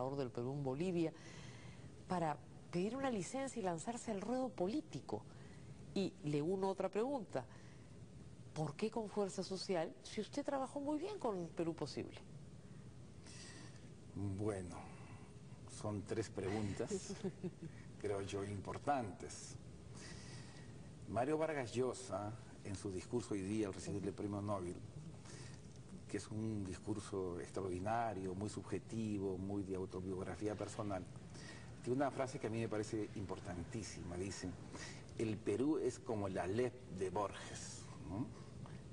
embajador del Perú en Bolivia, para pedir una licencia y lanzarse al ruedo político. Y le uno otra pregunta: ¿por qué con Fuerza Social si usted trabajó muy bien con Perú Posible? Bueno, son tres preguntas, creo yo, importantes. Mario Vargas Llosa, en su discurso hoy día al recibir el Premio Nobel, que es un discurso extraordinario, muy subjetivo, muy de autobiografía personal, tiene una frase que a mí me parece importantísima. Dice: el Perú es como la Aleph de Borges, ¿no?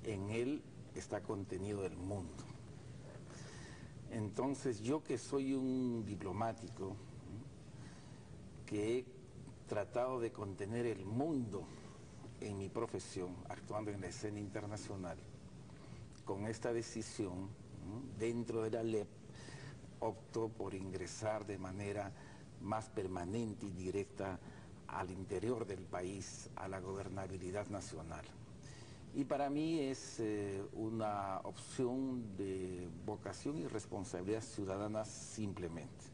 En él está contenido el mundo. Entonces, yo que soy un diplomático, ¿no?, que he tratado de contener el mundo en mi profesión, actuando en la escena internacional, con esta decisión, ¿no?, dentro de la Aleph, optó por ingresar de manera más permanente y directa al interior del país, a la gobernabilidad nacional. Y para mí es una opción de vocación y responsabilidad ciudadana simplemente.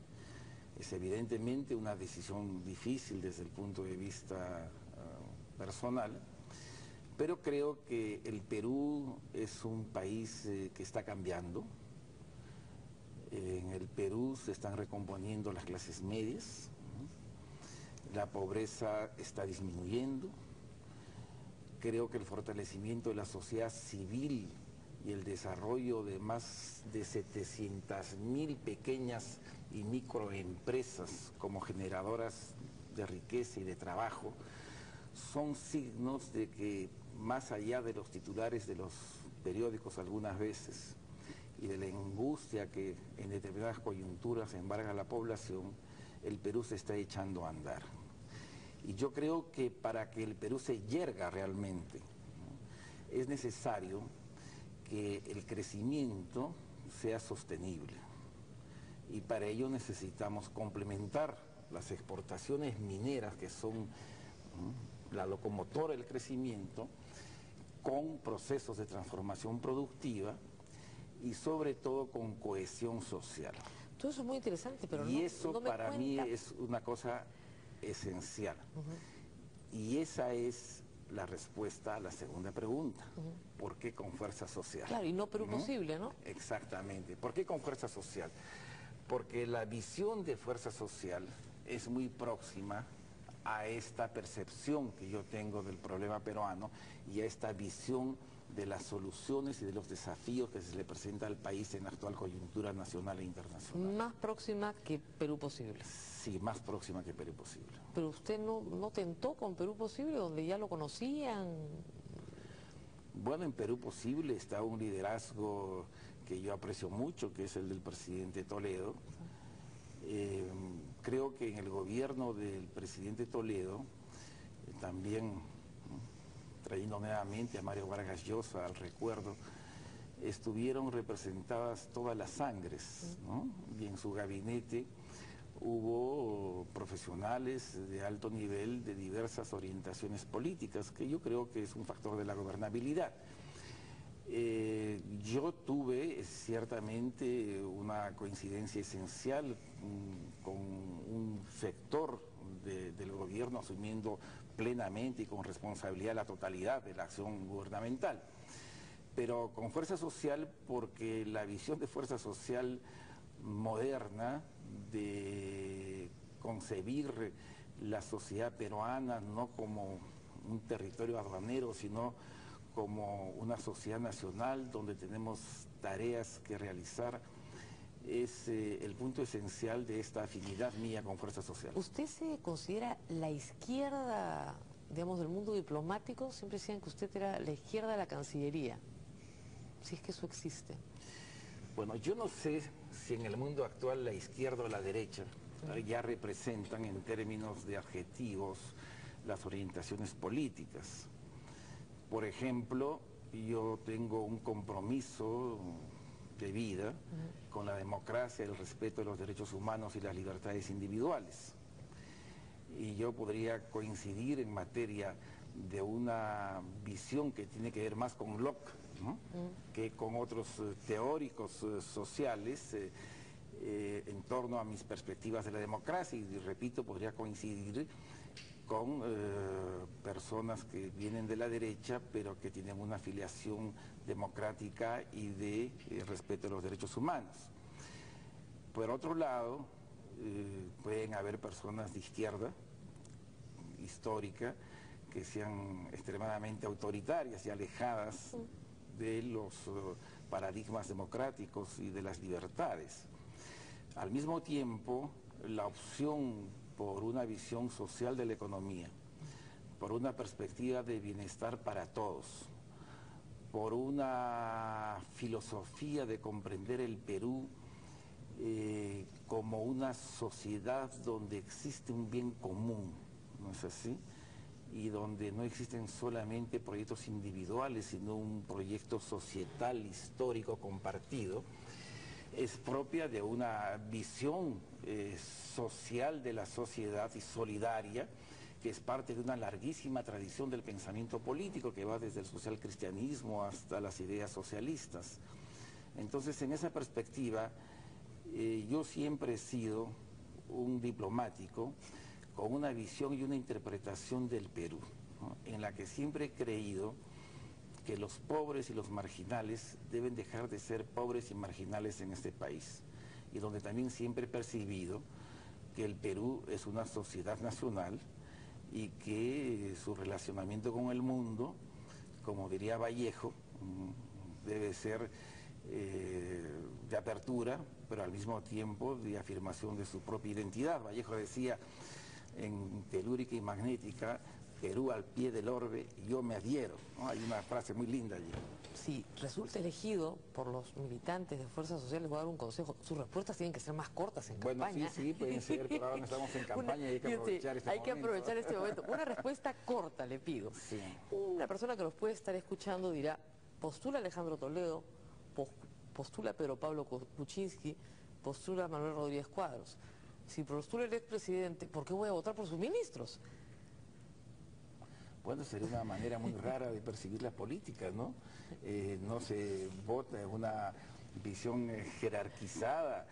Es evidentemente una decisión difícil desde el punto de vista personal, pero creo que el Perú es un país que está cambiando. En el Perú se están recomponiendo las clases medias, ¿no? La pobreza está disminuyendo. Creo que el fortalecimiento de la sociedad civil y el desarrollo de más de 700.000 pequeñas y microempresas como generadoras de riqueza y de trabajo son signos de que, más allá de los titulares de los periódicos algunas veces y de la angustia que en determinadas coyunturas embarga a la población, el Perú se está echando a andar. Y yo creo que para que el Perú se yerga realmente, ¿no?, es necesario que el crecimiento sea sostenible. Y para ello necesitamos complementar las exportaciones mineras, que son, ¿no?, la locomotora del crecimiento, con procesos de transformación productiva y sobre todo con cohesión social. Todo eso es muy interesante, pero y no, eso no me para cuenta. mí es una cosa esencial. Y esa es la respuesta a la segunda pregunta. ¿Por qué con Fuerza Social? Claro, y no Perú Posible, ¿no? Exactamente. ¿Por qué con Fuerza Social? Porque la visión de Fuerza Social es muy próxima a esta percepción que yo tengo del problema peruano y a esta visión de las soluciones y de los desafíos que se le presenta al país en la actual coyuntura nacional e internacional. Más próxima que Perú Posible. Sí, más próxima que Perú Posible. Pero usted no tentó con Perú Posible, donde ya lo conocían. Bueno, en Perú Posible está un liderazgo que yo aprecio mucho, que es el del presidente Toledo. Creo que en el gobierno del presidente Toledo, también, ¿no?, trayendo nuevamente a Mario Vargas Llosa al recuerdo, estuvieron representadas todas las sangres, ¿no? Y en su gabinete hubo profesionales de alto nivel de diversas orientaciones políticas, que yo creo que es un factor de la gobernabilidad. Yo tuve ciertamente una coincidencia esencial con un sector del gobierno asumiendo plenamente y con responsabilidad la totalidad de la acción gubernamental. Pero con Fuerza Social, porque la visión de Fuerza Social moderna de concebir la sociedad peruana no como un territorio aduanero, sino como una sociedad nacional donde tenemos tareas que realizar, es el punto esencial de esta afinidad mía con Fuerza Social. ¿Usted se considera la izquierda, digamos, del mundo diplomático? Siempre decían que usted era la izquierda de la Cancillería, si es que eso existe. Bueno, yo no sé si en el mundo actual la izquierda o la derecha ya representan en términos de adjetivos las orientaciones políticas. Por ejemplo, yo tengo un compromiso de vida con la democracia, el respeto de los derechos humanos y las libertades individuales. Y yo podría coincidir en materia de una visión que tiene que ver más con Locke, ¿no?, que con otros teóricos sociales, en torno a mis perspectivas de la democracia y repito, podría coincidir con personas que vienen de la derecha pero que tienen una afiliación democrática y de respeto a los derechos humanos. Por otro lado, pueden haber personas de izquierda histórica que sean extremadamente autoritarias y alejadas de los paradigmas democráticos y de las libertades. Al mismo tiempo, la opción por una visión social de la economía, por una perspectiva de bienestar para todos, por una filosofía de comprender el Perú como una sociedad donde existe un bien común, ¿no es así? Y donde no existen solamente proyectos individuales, sino un proyecto societal, histórico, compartido, es propia de una visión social de la sociedad y solidaria, que es parte de una larguísima tradición del pensamiento político que va desde el socialcristianismo hasta las ideas socialistas. Entonces, en esa perspectiva, yo siempre he sido un diplomático con una visión y una interpretación del Perú, ¿no? En la que siempre he creído que los pobres y los marginales deben dejar de ser pobres y marginales en este país, y donde también siempre he percibido que el Perú es una sociedad nacional y que su relacionamiento con el mundo, como diría Vallejo, debe ser de apertura, pero al mismo tiempo de afirmación de su propia identidad. Vallejo decía en Telúrica y Magnética: Perú al pie del orbe, yo me adhiero, ¿no? Hay una frase muy linda allí. Si resulta elegido por los militantes de Fuerza Social, les voy a dar un consejo: sus respuestas tienen que ser más cortas en campaña. Bueno, sí, pueden ser, pero ahora no estamos en campaña y hay que aprovechar este momento. Hay que aprovechar este momento. Una respuesta corta, le pido. Sí. Una persona que nos puede estar escuchando dirá: postula Alejandro Toledo, postula Pedro Pablo Kuczynski, postula Manuel Rodríguez Cuadros. Si postula el expresidente, ¿por qué voy a votar por sus ministros? Bueno, sería una manera muy rara de percibir la política, ¿no? No se vota en una visión jerarquizada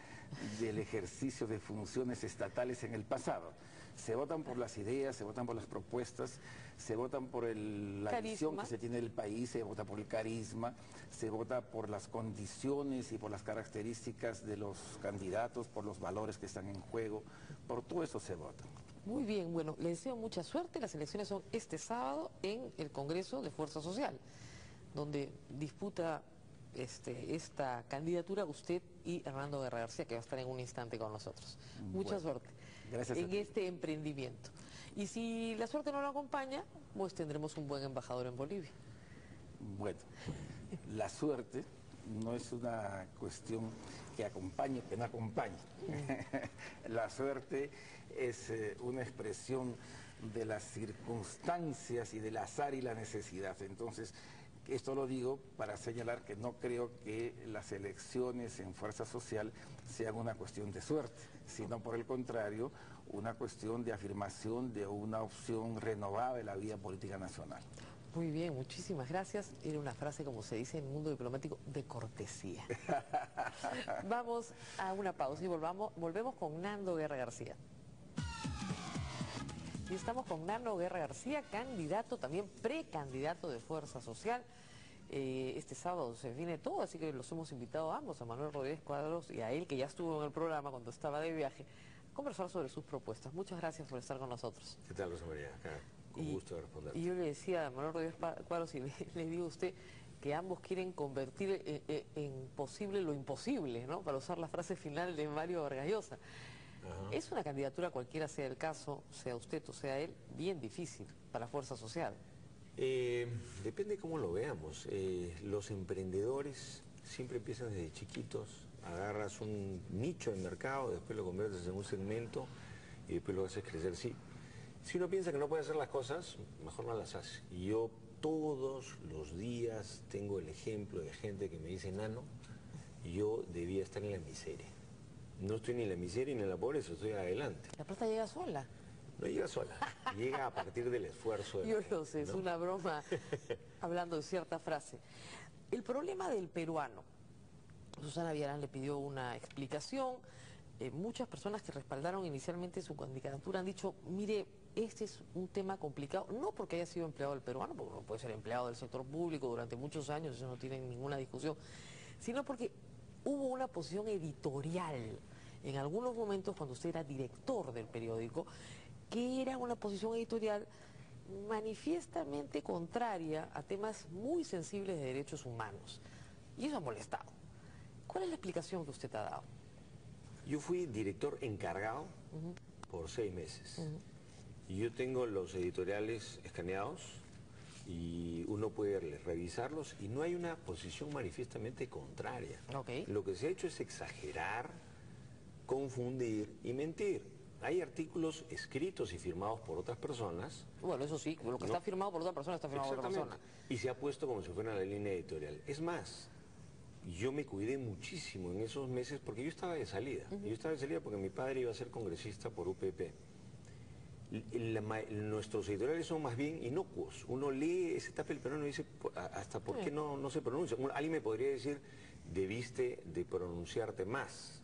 del ejercicio de funciones estatales en el pasado. Se votan por las ideas, se votan por las propuestas, se votan por la visión que se tiene del país, se vota por el carisma, se vota por las condiciones y por las características de los candidatos, por los valores que están en juego, por todo eso se vota. Muy bien, bueno, le deseo mucha suerte. Las elecciones son este sábado en el Congreso de Fuerza Social, donde disputa esta candidatura usted y Hernando Guerra García, que va a estar en un instante con nosotros. Mucha suerte en este emprendimiento. Y si la suerte no lo acompaña, pues tendremos un buen embajador en Bolivia. Bueno, la suerte no es una cuestión que acompañe, que no acompañe. La suerte es una expresión de las circunstancias y del azar y la necesidad. Entonces, esto lo digo para señalar que no creo que las elecciones en Fuerza Social sean una cuestión de suerte, sino por el contrario, una cuestión de afirmación de una opción renovada de la vida política nacional. Muy bien, muchísimas gracias. Era una frase, como se dice en el mundo diplomático, de cortesía. Vamos a una pausa y volvemos con Nando Guerra García. Y estamos con Nando Guerra García, candidato, también precandidato de Fuerza Social. Este sábado se define todo, así que los hemos invitado a ambos, a Manuel Rodríguez Cuadros y a él, que ya estuvo en el programa cuando estaba de viaje, a conversar sobre sus propuestas. Muchas gracias por estar con nosotros. ¿Qué tal, Rosa María? Con gusto de responder. Y yo le decía a Manuel Rodríguez Cuadros, y le digo a usted, que ambos quieren convertir en posible lo imposible, ¿no? Para usar la frase final de Mario Vargas Llosa. Es una candidatura, cualquiera sea el caso, sea usted o sea él, bien difícil para Fuerza Social. Depende cómo lo veamos. Los emprendedores siempre empiezan desde chiquitos, agarras un nicho de mercado, después lo conviertes en un segmento y después lo haces crecer. Sí. Si uno piensa que no puede hacer las cosas, mejor no las hace. Y yo todos los días tengo el ejemplo de gente que me dice: Nano, yo debía estar en la miseria. No estoy ni en la miseria ni en la pobreza, estoy adelante. La plata llega sola. No llega sola, llega a partir del esfuerzo de Yo lo sé, ¿no? Es una broma hablando de cierta frase. El problema del peruano, Susana Villarán le pidió una explicación. muchas personas que respaldaron inicialmente su candidatura han dicho, mire, este es un tema complicado, no porque haya sido empleado del peruano, porque uno puede ser empleado del sector público durante muchos años, eso no tiene ninguna discusión, sino porque hubo una posición editorial en algunos momentos cuando usted era director del periódico, que era una posición editorial manifiestamente contraria a temas muy sensibles de derechos humanos. Y eso ha molestado. ¿Cuál es la explicación que usted ha dado? Yo fui director encargado por 6 meses. Y yo tengo los editoriales escaneados y uno puede revisarlos y no hay una posición manifiestamente contraria. Okay. Lo que se ha hecho es exagerar, confundir y mentir. Hay artículos escritos y firmados por otras personas. Bueno, eso sí, lo que está firmado por otra persona está firmado por otra persona. Y se ha puesto como si fuera la línea editorial. Es más, yo me cuidé muchísimo en esos meses porque yo estaba de salida. Yo estaba de salida porque mi padre iba a ser congresista por UPP. Nuestros editoriales son más bien inocuos. Uno lee ese papel pero no dice hasta por qué no se pronuncia. Alguien me podría decir, debiste de pronunciarte más.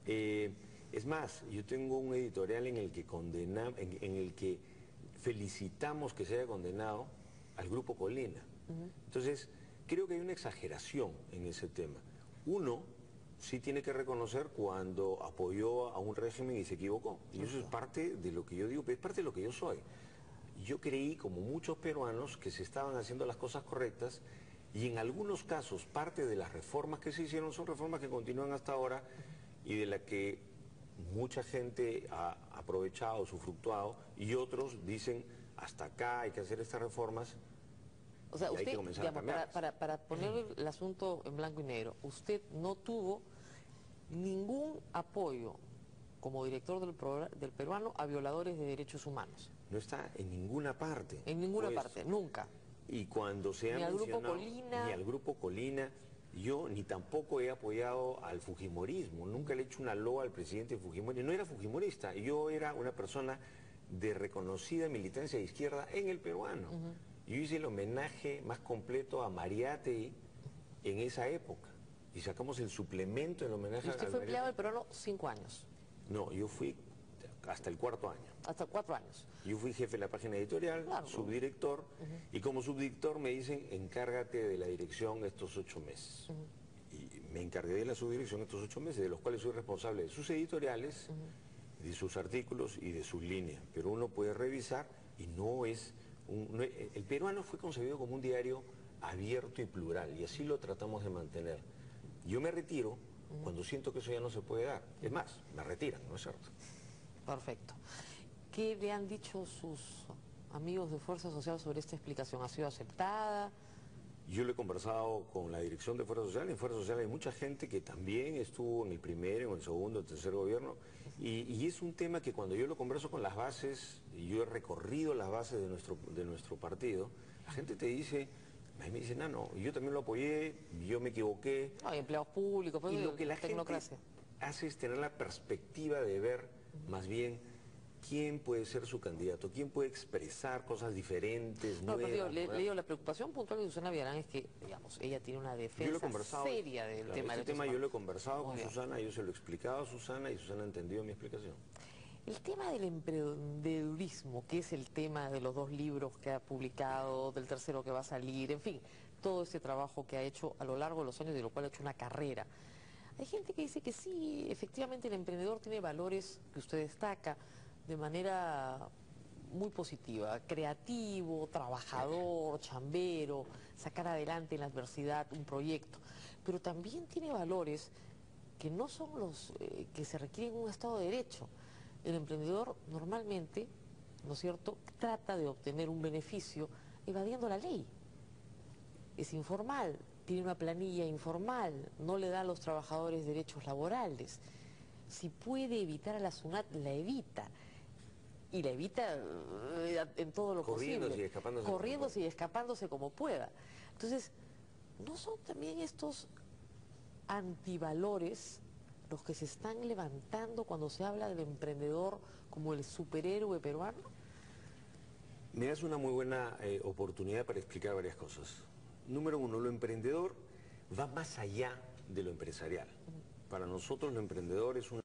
Es más, yo tengo un editorial en el que en el que felicitamos que se haya condenado al Grupo Colina. Entonces, creo que hay una exageración en ese tema. Uno sí tiene que reconocer cuando apoyó a un régimen y se equivocó. Y eso es parte de lo que yo digo, es parte de lo que yo soy. Yo creí, como muchos peruanos, que se estaban haciendo las cosas correctas y en algunos casos parte de las reformas que se hicieron son reformas que continúan hasta ahora y de las que mucha gente ha aprovechado, sufructuado y otros dicen, hasta acá hay que hacer estas reformas. O sea, usted, digamos, para poner el asunto en blanco y negro, usted no tuvo ningún apoyo como director del peruano a violadores de derechos humanos. No está en ninguna parte. En ninguna parte, nunca. Y cuando se ha mencionado, ni al Grupo Colina, ni al Grupo Colina, yo ni tampoco he apoyado al fujimorismo, nunca le he hecho una loa al presidente Fujimori, no era fujimorista, yo era una persona de reconocida militancia de izquierda en el peruano. Yo hice el homenaje más completo a Mariátegui en esa época y sacamos el suplemento del homenaje. ¿Y usted fue empleado del peruano 5 años? No, yo fui hasta el 4º año. Hasta 4 años. Yo fui jefe de la página editorial, claro, subdirector, y como subdirector me dicen, encárgate de la dirección estos 8 meses. Y me encargué de la subdirección estos 8 meses, de los cuales soy responsable de sus editoriales, de sus artículos y de sus líneas. Pero uno puede revisar y no es... el peruano fue concebido como un diario abierto y plural, y así lo tratamos de mantener. Yo me retiro cuando siento que eso ya no se puede dar. Es más, me retiran, ¿no es cierto? Perfecto. ¿Qué le han dicho sus amigos de Fuerza Social sobre esta explicación? ¿Ha sido aceptada? Yo lo he conversado con la dirección de Fuerza Social. En Fuerza Social hay mucha gente que también estuvo en el primer, en el segundo, en el tercer gobierno. Y es un tema que cuando yo lo converso con las bases, y yo he recorrido las bases de nuestro partido, la gente te dice... A mí me dicen, no, yo también lo apoyé, yo me equivoqué. Hay empleados públicos, pues, y lo que la gente hace es tener la perspectiva de ver más bien quién puede ser su candidato, quién puede expresar cosas diferentes, nuevas. Pero le digo, la preocupación puntual de Susana Villarán es que, digamos, ella tiene una defensa seria del tema. Este tema yo lo he conversado con Susana, yo se lo he explicado a Susana y Susana ha entendido mi explicación. El tema del emprendedurismo, que es el tema de los 2 libros que ha publicado, del tercero que va a salir, en fin, todo ese trabajo que ha hecho a lo largo de los años, de lo cual ha hecho una carrera. Hay gente que dice que sí, efectivamente el emprendedor tiene valores que usted destaca de manera muy positiva, creativo, trabajador, chambero, sacar adelante en la adversidad un proyecto, pero también tiene valores que no son los que se requieren en un Estado de Derecho. El emprendedor normalmente, ¿no es cierto?, trata de obtener un beneficio evadiendo la ley. Es informal, tiene una planilla informal, no le da a los trabajadores derechos laborales. Si puede evitar a la SUNAT, la evita. Y la evita en todo lo posible. Corriéndose y escapándose como pueda. Entonces, ¿no son también estos antivalores los que se están levantando cuando se habla del emprendedor como el superhéroe peruano? Me das una muy buena oportunidad para explicar varias cosas. Número 1, lo emprendedor va más allá de lo empresarial. Para nosotros lo emprendedor es una